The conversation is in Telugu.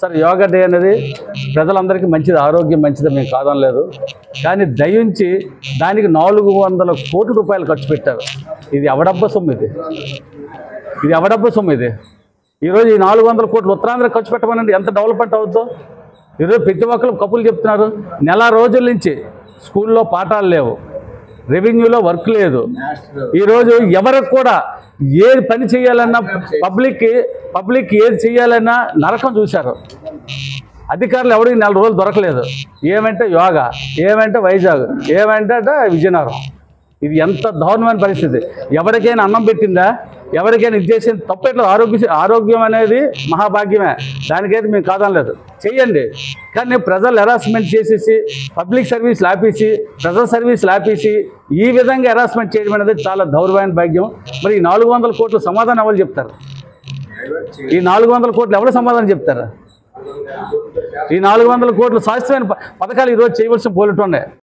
సార్ యోగా డే అనేది ప్రజలందరికీ మంచిది, ఆరోగ్యం మంచిది, మేము కాదనలేదు. కానీ దయించి దానికి 400 కోట్ల రూపాయలు ఖర్చు పెట్టారు. ఇది ఎవడబ్బ సొమ్ము, ఇది ఎవడబ్బ సొమ్ము. ఈరోజు ఈ 400 కోట్లు ఉత్తరాంధ్ర ఖర్చు పెట్టమనండి, ఎంత డెవలప్మెంట్ అవుతుందో. ఈరోజు ప్రతి ఒక్కరు కబుర్లు చెప్తున్నారు. నెల రోజుల నుంచి స్కూల్లో పాఠాలు లేవు, రెవెన్యూలో వర్క్ లేదు. ఈరోజు ఎవరికి కూడా ఏది పని చేయాలన్నా పబ్లిక్ ఏది చేయాలన్నా నరకం చూశారు. అధికారులు ఎవరికి 4 రోజులు దొరకలేదు. ఏమంటే యోగా, ఏమంటే వైజాగ్, ఏమంటే విజయనగరం. ఇది ఎంత దారుణమైన పరిస్థితి. ఎవరికైనా అన్నం పెట్టిందా, ఎవరికైనా ఇది చేసింది తప్పేట్లేదు. ఆరోగ్యం అనేది మహాభాగ్యమే, దానికైతే మేము కాదనలేదు, చెయ్యండి. కానీ ప్రజలు హెరాస్మెంట్ చేసేసి, పబ్లిక్ సర్వీస్లు ఆపేసి, ప్రజల సర్వీస్లు ఆపేసి ఈ విధంగా హెరాస్మెంట్ చేయడం అనేది చాలా దౌర్భాగ్య భాగ్యం. మరి ఈ 400 కోట్ల సమాధానం ఎవరు చెప్తారు? ఈ 400 కోట్లు ఎవరు సమాధానం చెప్తారు? ఈ 400 కోట్ల శాశ్వతమైన పథకాలు ఈరోజు చేయవలసిన పోలిటుండే.